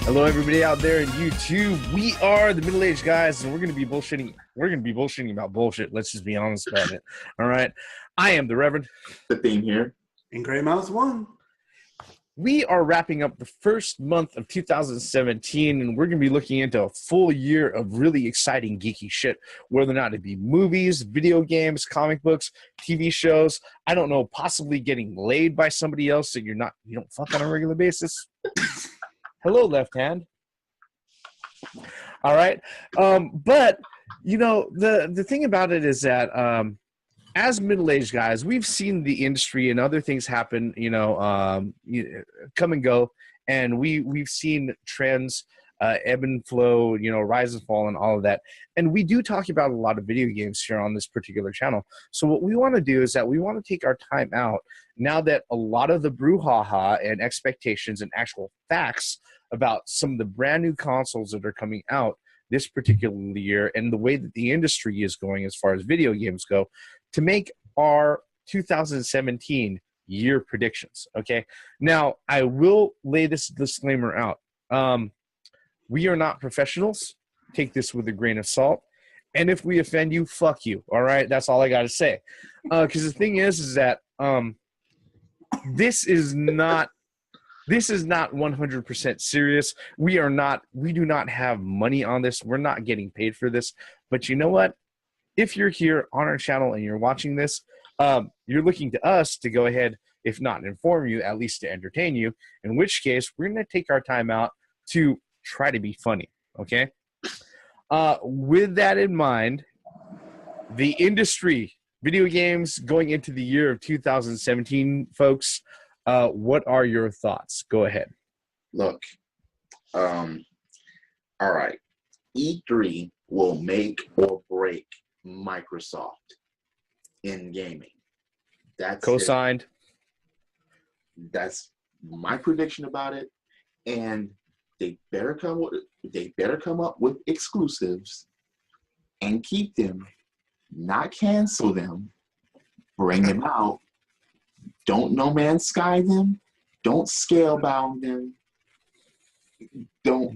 Hello, everybody out there in YouTube. We are the middle-aged guys, and we're going to be bullshitting. We're going to be bullshitting about bullshit. Let's just be honest about it. All right. I am the Reverend. The theme here. And Gray Mouse 1. We are wrapping up the first month of 2017, and we're going to be looking into a full year of really exciting geeky shit, whether or not it be movies, video games, comic books, TV shows. I don't know, possibly getting laid by somebody else that you don't fuck on a regular basis. Hello, left hand. All right. But, you know, the thing about it is that as middle-aged guys, we've seen the industry and other things happen, come and go. And we've seen trends ebb and flow, rise and fall and all of that. And we do talk about a lot of video games here on this particular channel. So what we want to do is that we want to take our time out now that a lot of the brouhaha and expectations and actual facts about some of the brand new consoles that are coming out this particular year and the way that the industry is going as far as video games go to make our 2017 year predictions. Okay. Now I will lay this disclaimer out. We are not professionals. Take this with a grain of salt. And if we offend you, fuck you. All right. That's all I got to say. Because the thing is that this is not 100% serious. We do not have money on this. We're not getting paid for this. But you know what? If you're here on our channel and you're watching this, you're looking to us to go ahead, if not inform you, at least to entertain you, in which case we're going to take our time out to try to be funny, okay? With that in mind, the industry, video games going into the year of 2017, folks, what are your thoughts? Go ahead. Look, all right. E3 will make or break Microsoft in gaming. That's co-signed. That's my prediction about it. And they better come up with exclusives and keep them, not cancel them, bring them out. Don't No Man's Sky them. Don't scale bound them. No.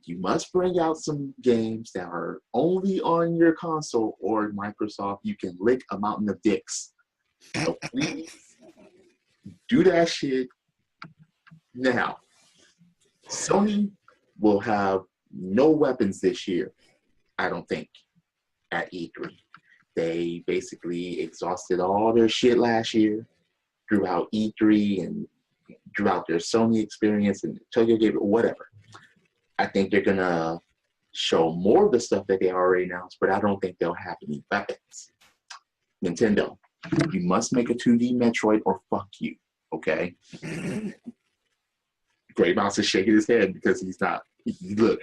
You must bring out some games that are only on your console or Microsoft. You can lick a mountain of dicks. So please do that shit now. Sony will have no weapons this year, I don't think, at E3. They basically exhausted all their shit last year throughout E3 and throughout their Sony experience and Tokyo Game, whatever. I think they're going to show more of the stuff that they already announced, but I don't think they'll have any weapons. Nintendo, you must make a 2D Metroid or fuck you, okay? Gray Mouse is shaking his head because he's not. Look.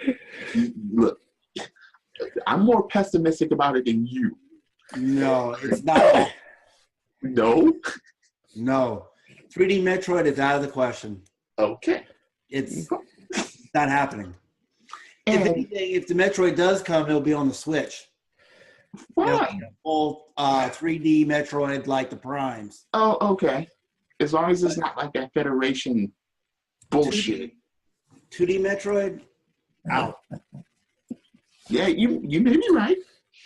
I'm more pessimistic about it than you. No, it's not. No? No. 3D Metroid is out of the question. Okay. It's not happening. If anything, if the Metroid does come, it'll be on the Switch. Fine. Full 3D Metroid like the Primes. Oh, okay. As long as it's not like that Federation bullshit. 2D Metroid? Out. Yeah, you may be right.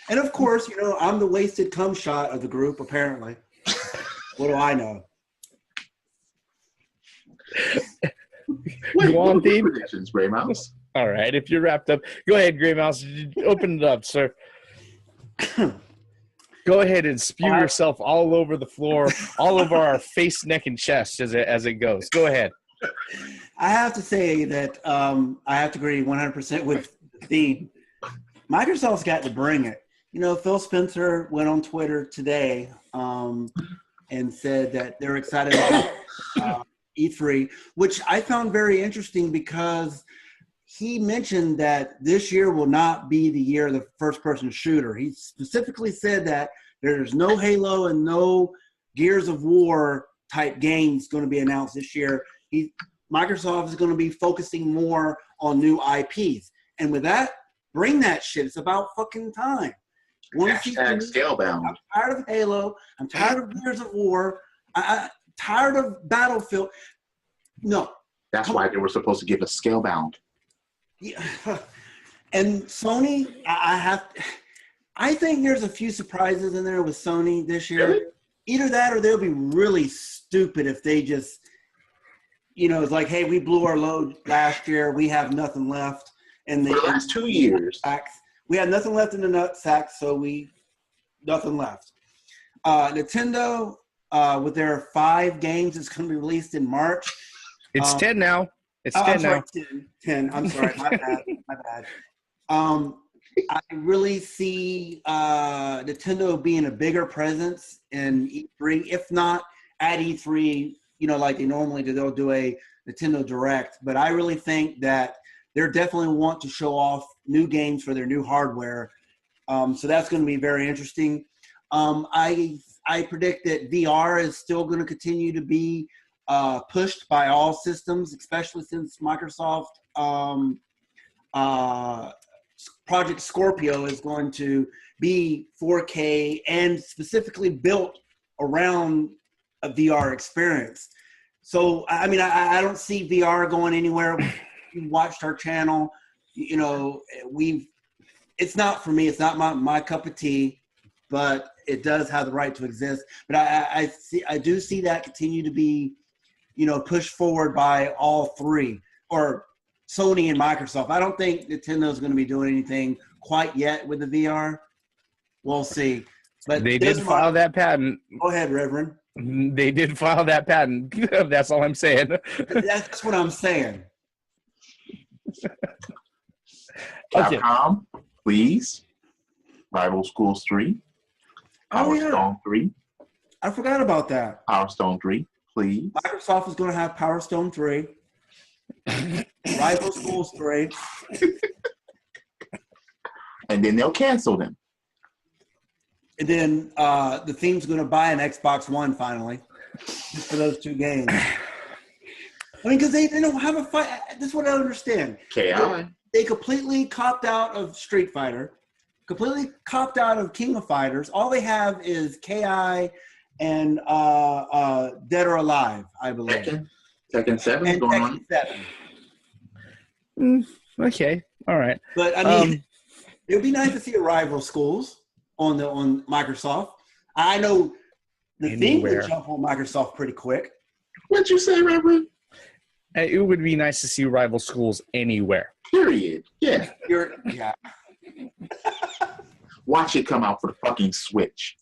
And of course, I'm the wasted cum shot of the group, apparently. What do I know? Wait, what are predictions, Gray Mouse? All right, if you're wrapped up, go ahead, Gray Mouse. Open it up, sir. Go ahead and spew yourself all over the floor, all over our face, neck, and chest as it goes. Go ahead. I have to say that I have to agree 100% with the theme. Microsoft's got to bring it. Phil Spencer went on Twitter today and said that they're excited about E3, which I found very interesting because he mentioned that this year will not be the year of the first-person shooter. He specifically said that there's no Halo and no Gears of War type games going to be announced this year. Microsoft is going to be focusing more on new IPs. And with that, bring that shit. It's about fucking time. Scalebound. I'm tired of Halo. I'm tired of Gears of War. I'm tired of Battlefield. No, That's why they were supposed to give us Scalebound. Yeah. And Sony, I think there's a few surprises in there with Sony this year. Really? Either that or they'll be really stupid if they just, it's like, hey, we blew our load last year. We have nothing left. And For the last 2 years. We had nothing left in the nut sack, so nothing left. Nintendo, with their 5 games that's going to be released in March. It's 10 now. It's 10 now. 10. I'm sorry. My bad. I really see Nintendo being a bigger presence in E3, if not at E3, like they normally do. They'll do a Nintendo Direct. But I really think that they're definitely want to show off new games for their new hardware. So that's going to be very interesting. I predict that VR is still going to continue to be pushed by all systems, especially since Microsoft Project Scorpio is going to be 4K and specifically built around a VR experience. So, I mean, I don't see VR going anywhere. You watched our channel, it's not for me. It's not my cup of tea, but it does have the right to exist. But I do see that continue to be, pushed forward by all three, or Sony and Microsoft. I don't think Nintendo's going to be doing anything quite yet with the VR. We'll see. But they did file that patent. Go ahead, Reverend. They did file that patent. That's all I'm saying. That's what I'm saying. Capcom, please. Rival Schools 3. Power Stone 3. I forgot about that. Power Stone 3, please. Microsoft is going to have Power Stone 3. Rival Schools 3. And then they'll cancel them. And then the team's going to buy an Xbox One finally, just for those 2 games. I mean, because they don't have a fight. This is what I don't understand. KI. They completely copped out of Street Fighter, completely copped out of King of Fighters. All they have is KI and Dead or Alive, I believe. Tekken 7 is going on. 7. Okay, all right. But I mean, it would be nice to see a Rival Schools on Microsoft. I know the thing would jump on Microsoft pretty quick. What'd you say, Reverend? It would be nice to see Rival Schools anywhere. Period. Yeah. Yeah. Watch it come out for the fucking Switch.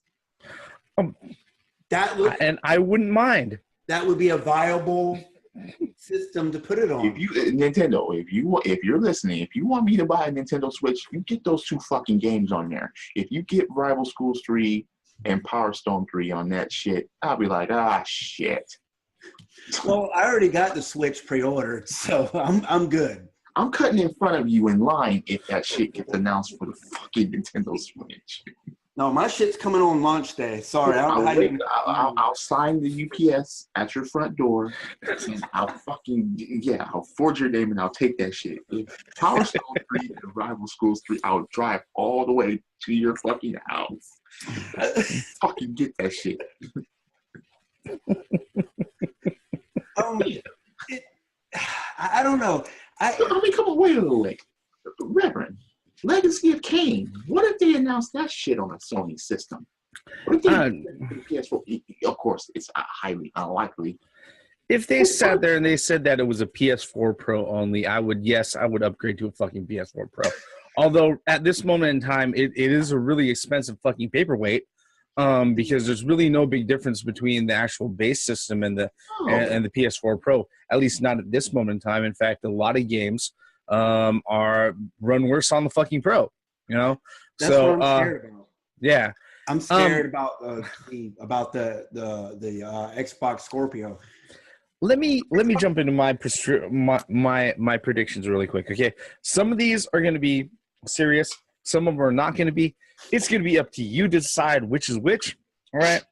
And I wouldn't mind. That would be a viable system to put it on. Nintendo, if you're listening, if you want me to buy a Nintendo Switch, you get those 2 fucking games on there. If you get Rival Schools 3 and Power Stone 3 on that shit, I'll be like, shit. Well, I already got the Switch pre-ordered, so I'm good. I'm cutting in front of you in line if that shit gets announced for the fucking Nintendo Switch. No, my shit's coming on launch day. Sorry, I'll sign the UPS at your front door, and I'll forge your name and I'll take that shit. Power Stone 3 and Rival Schools 3, I'll drive all the way to your fucking house. Fucking get that shit. I don't know. I mean, come on, wait a little. Reverend, Legacy of Kain. What if they announced that shit on a Sony system? What if they PS4? Of course, it's highly unlikely. If they sat there and they said that it was a PS4 Pro only, I would upgrade to a fucking PS4 Pro. Although at this moment in time, it is a really expensive fucking paperweight. Because there's really no big difference between the actual base system and the PS4 Pro, at least not at this moment in time. In fact, a lot of games are run worse on the fucking Pro. That's what I'm scared about. Yeah, I'm scared about the Xbox Scorpio. Let me jump into my predictions really quick. Okay, some of these are going to be serious. Some of them are not going to be. It's going to be up to you to decide which is which. All right.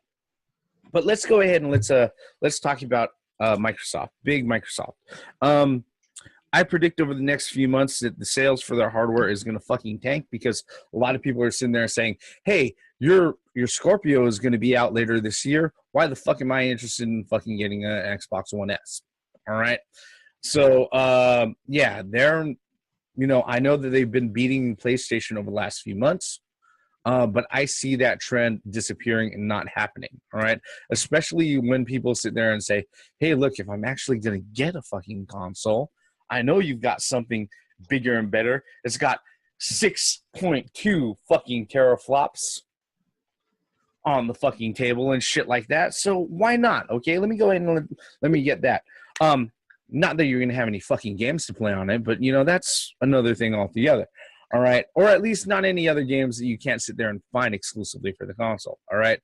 But let's go ahead and let's talk about Microsoft, big Microsoft. I predict over the next few months that the sales for their hardware is going to fucking tank because a lot of people are sitting there saying, hey, your Scorpio is going to be out later this year. Why the fuck am I interested in fucking getting an Xbox One S? All right. So, yeah, they're, you know, I know that they've been beating PlayStation over the last few months, but I see that trend disappearing and not happening, all right? Especially when people sit there and say, hey, look, if I'm actually going to get a fucking console, I know you've got something bigger and better. It's got 6.2 fucking teraflops on the fucking table and shit like that. So why not? Okay, let me go ahead and let me get that. Not that you're gonna have any fucking games to play on it, but you know, that's another thing altogether. All right, or at least not any other games that you can't sit there and find exclusively for the console. All right.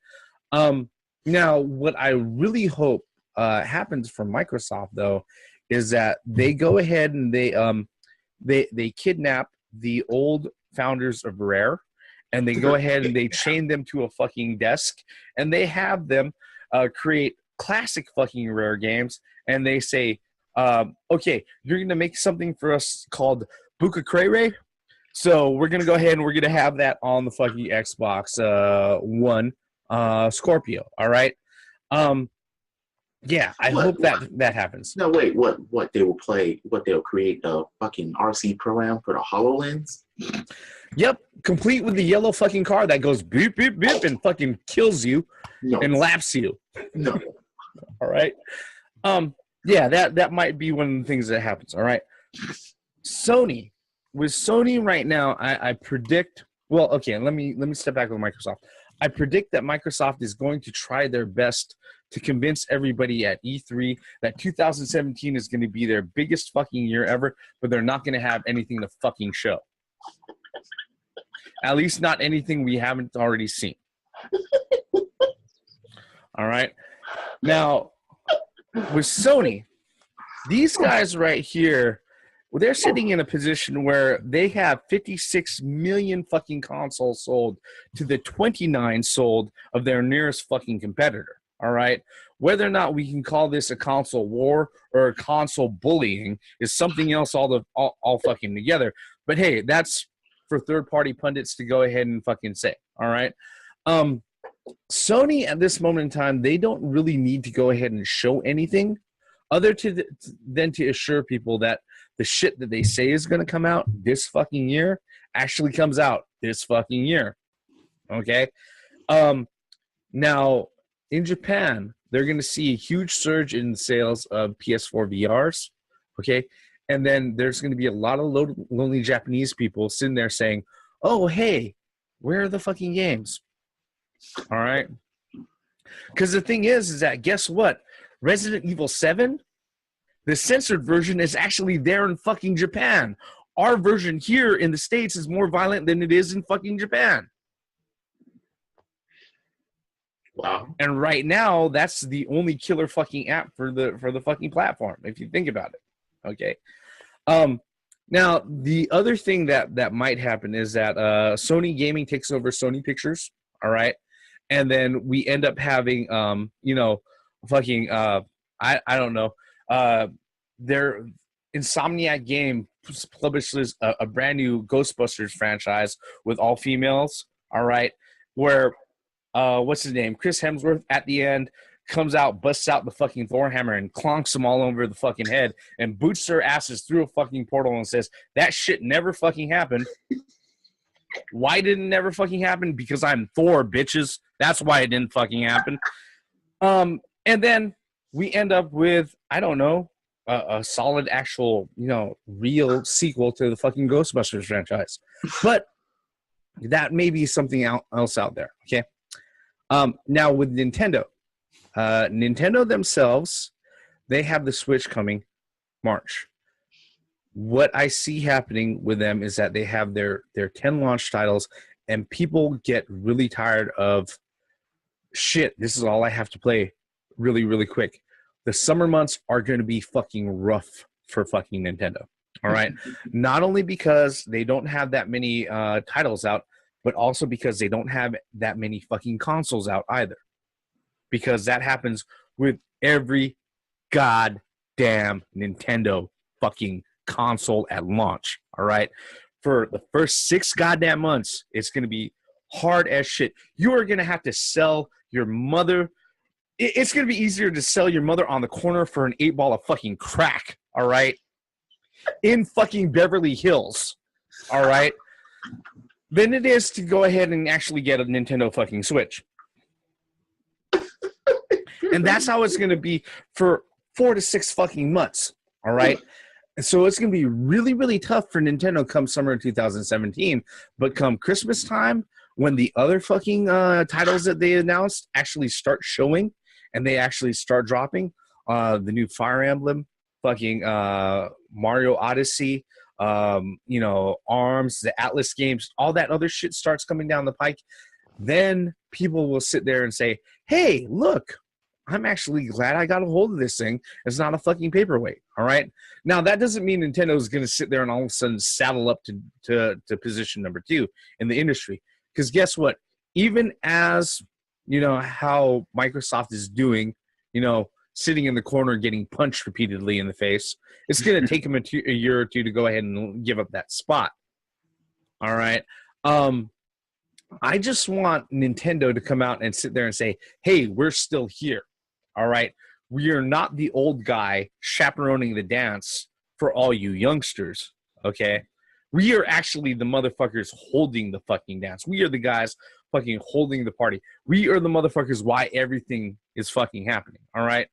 Now, what I really hope happens for Microsoft though is that they go ahead and they kidnap the old founders of Rare, and they go ahead and they chain them to a fucking desk, and they have them create classic fucking Rare games, and they say, okay, you're going to make something for us called Buka Crere, so we're going to go ahead and we're going to have that on the fucking Xbox One Scorpio, all right? Yeah, I hope that happens. No, wait, what they will play, what they'll create the fucking RC program for the HoloLens? Yep, complete with the yellow fucking car that goes beep, beep, beep and fucking kills you and laps you. No. All right? Yeah, that might be one of the things that happens, all right? Sony. With Sony right now, I predict, well, okay, let me step back with Microsoft. I predict that Microsoft is going to try their best to convince everybody at E3 that 2017 is going to be their biggest fucking year ever, but they're not going to have anything to fucking show. At least not anything we haven't already seen. All right? Now, with Sony, these guys right here, well, they're sitting in a position where they have 56 million fucking consoles sold to the 29 sold of their nearest fucking competitor. All right? Whether or not we can call this a console war or a console bullying is something else all fucking together. But hey, that's for third-party pundits to go ahead and fucking say. All right? Sony at this moment in time, they don't really need to go ahead and show anything other than to assure people that the shit that they say is going to come out this fucking year actually comes out this fucking year. Okay? Now, in Japan, they're going to see a huge surge in sales of PS4 VRs. Okay? And then there's going to be a lot of lonely Japanese people sitting there saying, oh, hey, where are the fucking games? All right? Because the thing is that guess what? Resident Evil 7, the censored version is actually there in fucking Japan. Our version here in the States is more violent than it is in fucking Japan. Wow. And right now, that's the only killer fucking app for the fucking platform, if you think about it. Okay. Now, the other thing that might happen is that Sony Gaming takes over Sony Pictures, all right? And then we end up having, fucking, I don't know, their Insomniac game publishes a brand new Ghostbusters franchise with all females, all right? Where, what's his name? Chris Hemsworth at the end comes out, busts out the fucking Thor hammer and clonks them all over the fucking head and boots their asses through a fucking portal and says, that shit never fucking happened. Why didn't it never fucking happen? Because I'm Thor, bitches. That's why it didn't fucking happen. And then we end up with, I don't know, a solid actual, real sequel to the fucking Ghostbusters franchise. But that may be something else out there, okay? Now with Nintendo. Nintendo themselves, they have the Switch coming March. What I see happening with them is that they have their 10 launch titles, and people get really tired of, shit, this is all I have to play really, really quick. The summer months are going to be fucking rough for fucking Nintendo. All right? Not only because they don't have that many titles out, but also because they don't have that many fucking consoles out either. Because that happens with every goddamn Nintendo fucking console at launch, all right? For the first 6 goddamn months, it's going to be hard as shit. You are going to have to sell your mother it's going to be easier to sell your mother on the corner for an 8-ball of fucking crack, all right? In fucking Beverly Hills, all right? Than it is to go ahead and actually get a Nintendo fucking Switch. And that's how it's going to be for 4 to 6 fucking months, all right? So it's going to be really, really tough for Nintendo come summer of 2017. But come Christmas time, when the other fucking titles that they announced actually start showing and they actually start dropping, the new Fire Emblem, fucking Mario Odyssey, you know, ARMS, the Atlas games, all that other shit starts coming down the pike, then people will sit there and say, hey, look, I'm actually glad I got a hold of this thing. It's not a fucking paperweight, all right? Now, that doesn't mean Nintendo is going to sit there and all of a sudden saddle up to position number 2 in the industry. Because guess what? Even as, you know, how Microsoft is doing, you know, sitting in the corner getting punched repeatedly in the face, it's going to take them a year or two to go ahead and give up that spot. All right? I just want Nintendo to come out and sit there and say, hey, we're still here. All right? We are not the old guy chaperoning the dance for all you youngsters, okay? We are actually the motherfuckers holding the fucking dance. We are the guys fucking holding the party. We are the motherfuckers why everything is fucking happening, all right?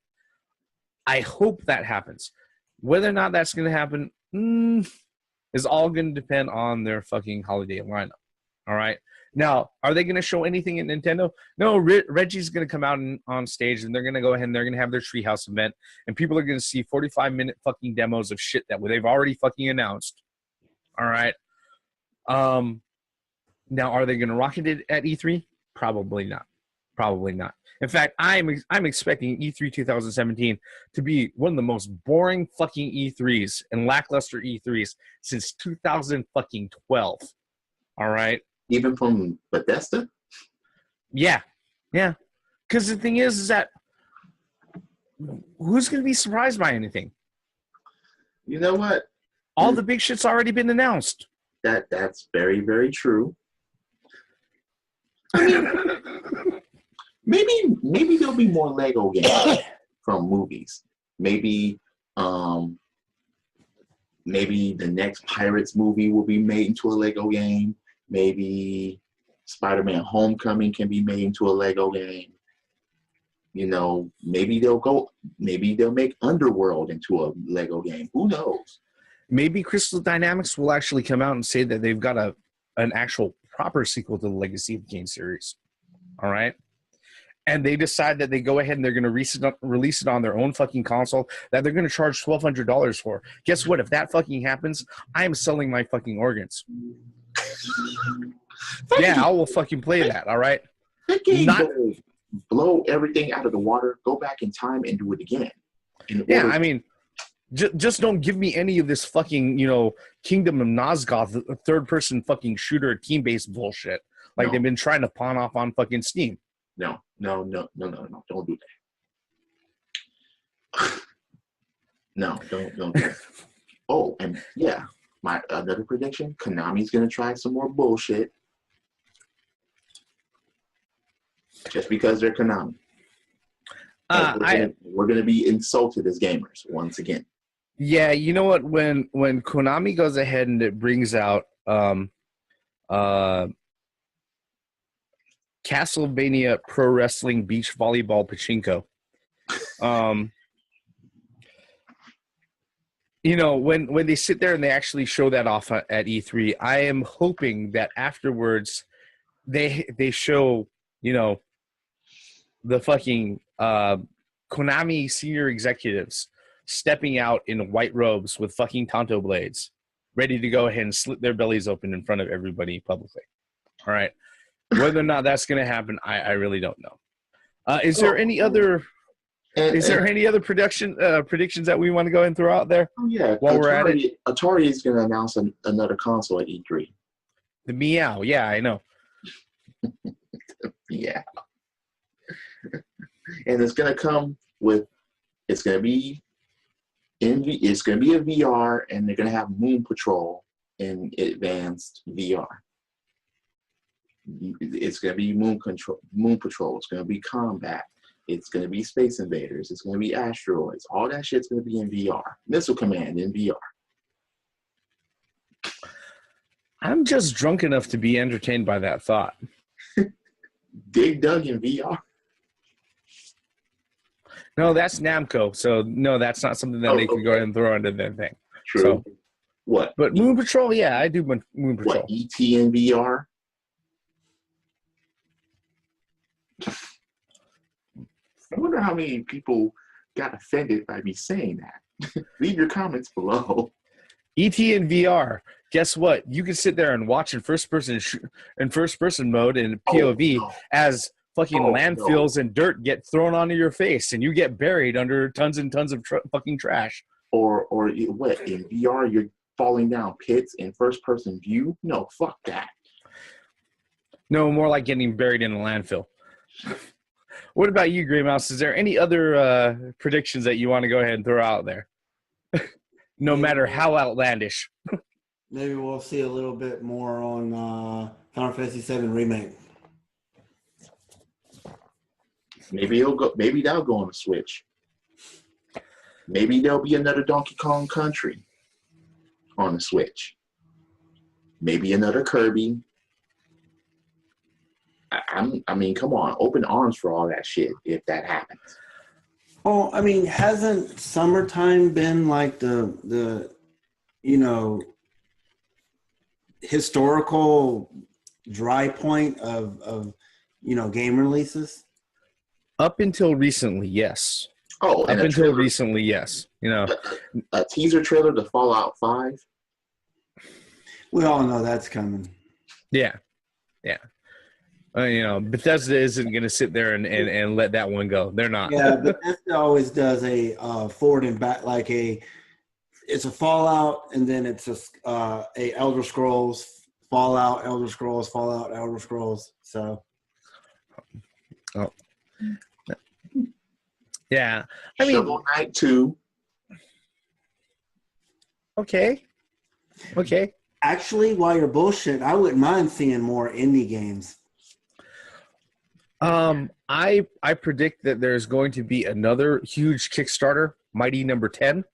I hope that happens. Whether or not that's going to happen is all going to depend on their fucking holiday lineup, all right? Now, are they going to show anything at Nintendo? No, Reggie's going to come out on stage, and they're going to go ahead and they're going to have their Treehouse event, and people are going to see 45-minute fucking demos of shit that they've already fucking announced. All right. Now, are they going to rocket it at E3? Probably not. Probably not. In fact, I'm expecting E3 2017 to be one of the most boring fucking E3s and lackluster E3s since 2012. All right. Even from Bethesda? Yeah. Yeah. Because the thing is that who's going to be surprised by anything? You know what? All the big shit's already been announced. That's very, very true. I mean, maybe there'll be more Lego games from movies. Maybe the next Pirates movie will be made into a Lego game. Maybe Spider-Man Homecoming can be made into a Lego game. You know, maybe they'll make Underworld into a Lego game. Who knows? Maybe Crystal Dynamics will actually come out and say that they've got an actual proper sequel to the Legacy of the Game series. All right? And they decide that they go ahead and they're going to release it on their own fucking console that they're going to charge $1,200 for. Guess what? If that fucking happens, I am selling my fucking organs. Yeah, I will fucking play that, all right? That game will blow everything out of the water, go back in time, and do it again. Yeah, I mean, just don't give me any of this fucking, you know, Kingdom of Nosgoth, third-person fucking shooter team-based bullshit like they've been trying to pawn off on fucking Steam. No. Don't do that. No, don't do that. Oh, and yeah, my another prediction, Konami's going to try some more bullshit. Just because they're Konami. We're going to be insulted as gamers once again. Yeah, you know what? When Konami goes ahead and it brings out Castlevania Pro Wrestling Beach Volleyball Pachinko, you know, when they sit there and they actually show that off at E3, I am hoping that afterwards they show, you know, the fucking Konami senior executives stepping out in white robes with fucking Tonto blades, ready to go ahead and slit their bellies open in front of everybody publicly. All right. Whether or not that's going to happen, I really don't know. Is there any other predictions that we want to go and throw out there? Oh yeah, while we're at it, Atari is going to announce another console at E3. The Meow, yeah, I know. Yeah, and it's going to come with. It's going to be a VR, and they're going to have Moon Patrol in advanced VR. It's going to be Moon Patrol. It's going to be combat. It's going to be Space Invaders. It's going to be asteroids. All that shit's going to be in VR. Missile Command in VR. I'm just drunk enough to be entertained by that thought. Dig Dug in VR. No, that's Namco. So no, that's not something that they can go ahead and throw into their thing. True. So, what? But Moon Patrol, yeah, I do Moon Patrol. What, ET in VR? I wonder how many people got offended by me saying that. Leave your comments below. ET in VR. Guess what? You can sit there and watch in first person mode in POV as fucking landfills and dirt get thrown onto your face, and you get buried under tons and tons of fucking trash. Or what? In VR, you're falling down pits in first person view? No, fuck that. No, more like getting buried in a landfill. What about you, Grey Mouse? Is there any other predictions that you want to go ahead and throw out there? No matter how outlandish. Maybe we'll see a little bit more on Final Fantasy VII Remake. Maybe that'll go on the Switch. Maybe there'll be another Donkey Kong Country on the Switch. Maybe another Kirby. I mean, come on, open arms for all that shit if that happens. Oh, I mean, hasn't summertime been like the historical dry point of game releases? Up until recently, yes. Oh, up until recently, yes. A teaser trailer to Fallout 5. We all know that's coming. Yeah. Bethesda isn't going to sit there and let that one go. They're not. Yeah, Bethesda always does a forward and back, like it's a Fallout, and then it's a Elder Scrolls, Fallout, Elder Scrolls, Fallout, Elder Scrolls. So. Oh. Yeah. I mean, Shovel Knight 2. Okay. Actually, while you're bullshit, I wouldn't mind seeing more indie games. I predict that there's going to be another huge Kickstarter, Mighty Number 10.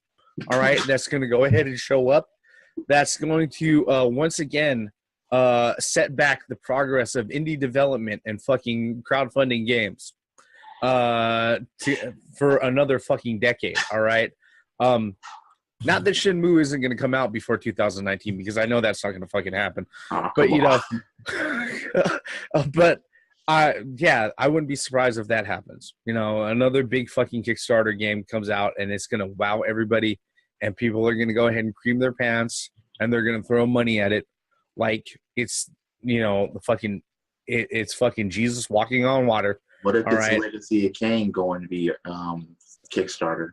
All right, that's going to go ahead and show up. That's going to once again set back the progress of indie development and fucking crowdfunding games for another fucking decade. All right. Not that Shenmue isn't going to come out before 2019, because I know that's not going to fucking happen. But but. I wouldn't be surprised if that happens. Another big fucking Kickstarter game comes out, and it's going to wow everybody, and people are going to go ahead and cream their pants, and they're going to throw money at it like it's, it's fucking Jesus walking on water. What if it's Legacy of Kain going to be Kickstarter?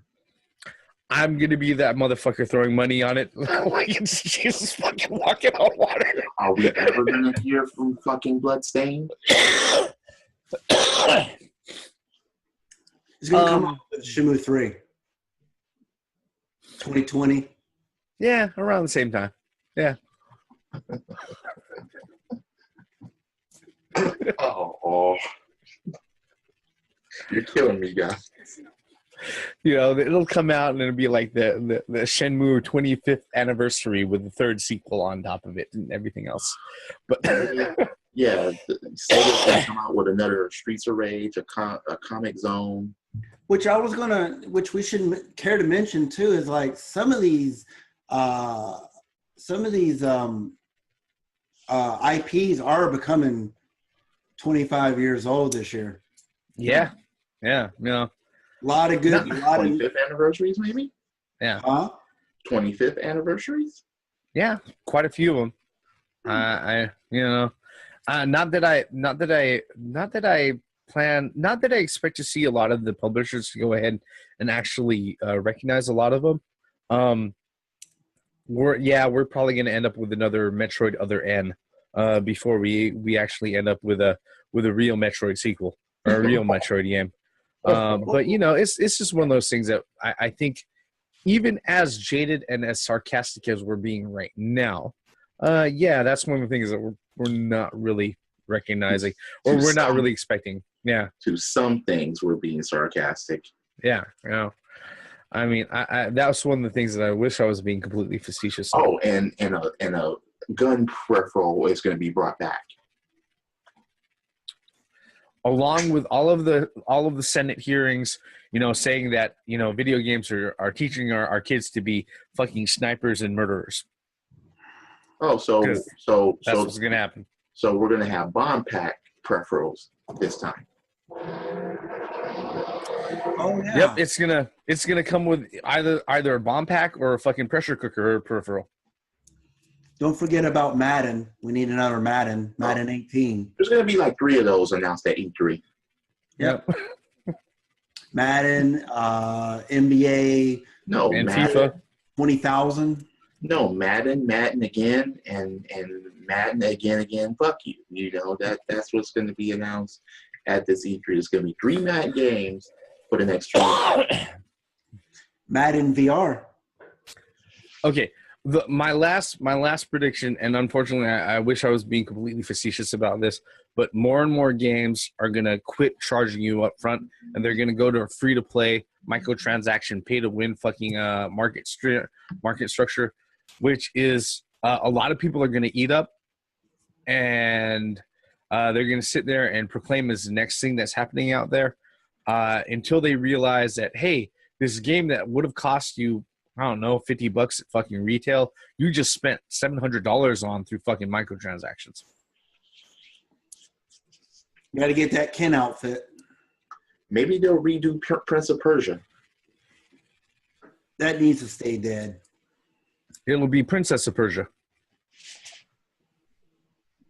I'm going to be that motherfucker throwing money on it like it's Jesus fucking walking on water. Are we ever going to hear from fucking Bloodstained? It's going to come out with Shenmue 3. 2020. Yeah, around the same time. Yeah. Oh. You're killing me, guys. It'll come out and it'll be like the Shenmue 25th anniversary with the third sequel on top of it and everything else. But yeah, Sega's gonna come out with another Streets of Rage, a Comic Zone. Which we shouldn't care to mention too, is like some of these IPs are becoming 25 years old this year. Yeah. A lot of good. 25th anniversaries, maybe? Yeah. 25th anniversaries? Yeah, quite a few of them. Not that I expect to see a lot of the publishers to go ahead and actually recognize a lot of them. We're probably going to end up with another Metroid Other N before we actually end up with a real Metroid sequel or a real Metroid game. But it's just one of those things that I think, even as jaded and as sarcastic as we're being right now, that's one of the things that we're not really recognizing, or we're not really expecting. Yeah. To some things, we're being sarcastic. Yeah. You know, I mean, I that was one of the things that I wish I was being completely facetious. Oh, and a gun peripheral is going to be brought back, along with all of the Senate hearings, you know, saying that, you know, video games are teaching our kids to be fucking snipers and murderers. Oh, so that's what's gonna happen. So we're gonna have bomb pack peripherals this time. Oh yeah. Yep, it's gonna come with either a bomb pack or a fucking pressure cooker peripheral. Don't forget about Madden. We need another Madden. Madden 18. There's gonna be like 3 of those announced at E3. Yep. Madden, NBA. No, and Madden, FIFA 20,000. No, Madden again, and Madden again. Fuck you. You know that's what's going to be announced at this E3. There's going to be 3 Madden games for the next 2 years. Madden VR. Okay, my last prediction, and unfortunately, I wish I was being completely facetious about this, but more and more games are gonna quit charging you up front, and they're gonna go to a free-to-play, microtransaction, pay-to-win fucking market structure, which is a lot of people are gonna eat up, and they're gonna sit there and proclaim as the next thing that's happening out there until they realize that, hey, this game that would have cost you, I don't know, $50 at fucking retail, you just spent $700 on through fucking microtransactions. You got to get that Ken outfit. Maybe they'll redo Prince of Persia. That needs to stay dead. It'll be Princess of Persia.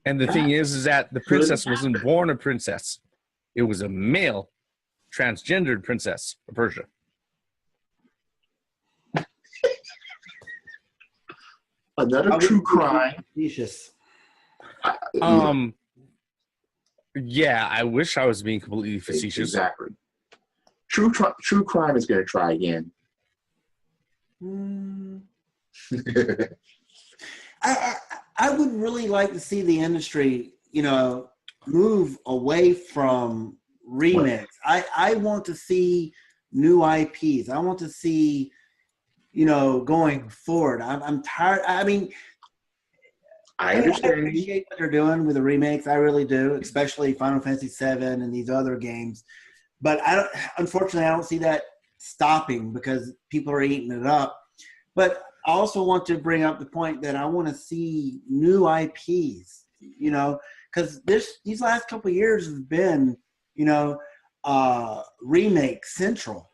And the thing is that the princess wasn't born a princess. It was a male, transgendered princess of Persia. Another true crime. Yeah, I wish I was being completely facetious. Exactly. True crime is going to try again. I would really like to see the industry, you know, move away from remakes. I want to see new IPs. I want to see, you know, going forward. I'm tired. I mean, I understand. I appreciate what they're doing with the remakes. I really do, especially Final Fantasy VII and these other games. But unfortunately, I don't see that stopping because people are eating it up. But I also want to bring up the point that I want to see new IPs, you know, because these last couple of years have been, you know, remake central.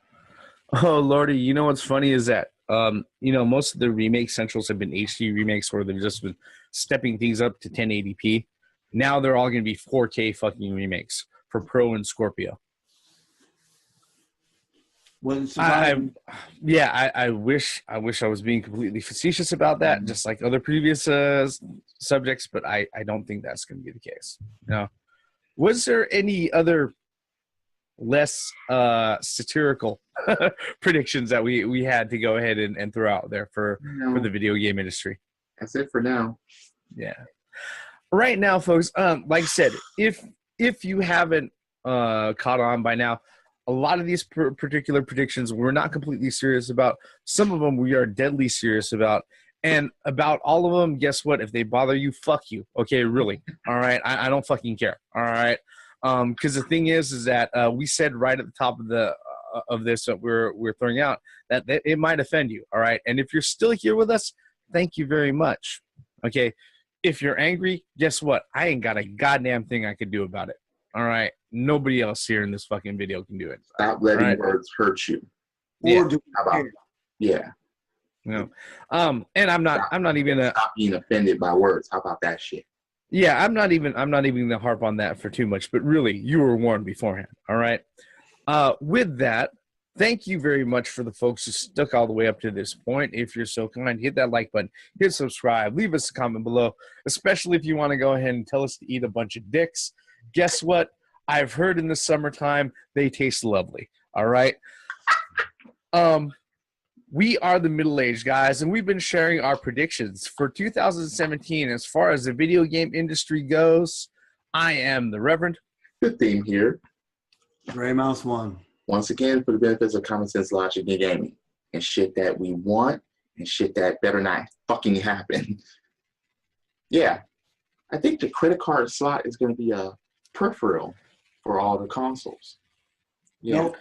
Oh, Lordy, you know what's funny is that, you know, most of the remake centrals have been HD remakes where they've just been stepping things up to 1080p. Now they're all going to be 4K fucking remakes for Pro and Scorpio. I wish I was being completely facetious about that, just like other previous subjects, but I don't think that's going to be the case. No. Was there any other less satirical predictions that we had to go ahead and throw out there for the video game industry? That's it for now. Yeah. Right now, folks, like I said, if you haven't caught on by now, a lot of these particular predictions we're not completely serious about. Some of them we are deadly serious about. And about all of them, guess what? If they bother you, fuck you. Okay, really. All right? I don't fucking care. All right? Because the thing is that we said right at the top of this that we're throwing out that it might offend you. All right? And if you're still here with us, thank you very much. Okay? If you're angry, guess what? I ain't got a goddamn thing I could do about it. All right? Nobody else here in this fucking video can do it. Stop letting words hurt you. Yeah. Yeah. You know, and I'm not even stop being offended by words. How about that shit? Yeah, I'm not even gonna harp on that for too much, but really, you were warned beforehand. All right. With that, thank you very much for the folks who stuck all the way up to this point. If you're so kind, hit that like button, hit subscribe, leave us a comment below, especially if you want to go ahead and tell us to eat a bunch of dicks. Guess what? I've heard in the summertime they taste lovely. All right. We are the middle-aged guys, and we've been sharing our predictions for 2017 as far as the video game industry goes. I am the Reverend. Good theme here. Gray Mouse won. Once again, for the benefits of common sense, logic, and gaming, and shit that we want, and shit that better not fucking happen. Yeah, I think the credit card slot is going to be a peripheral for all the consoles. Yeah. Nope.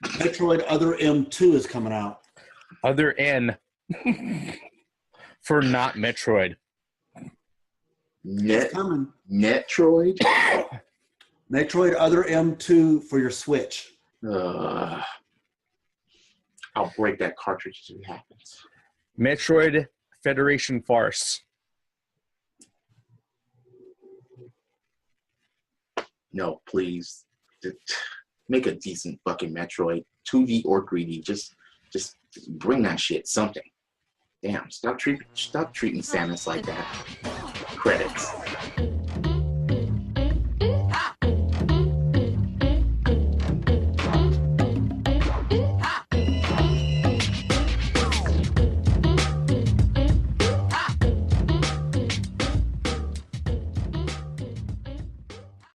Metroid Other M2 is coming out. Other N for not Metroid. It's coming. Metroid? Metroid Other M2 for your Switch. I'll break that cartridge if it happens. Metroid Federation Farce. No, please. Make a decent fucking Metroid, 2D or 3D. Just bring that shit. Something. Damn. Stop treating Samus like that. Credits.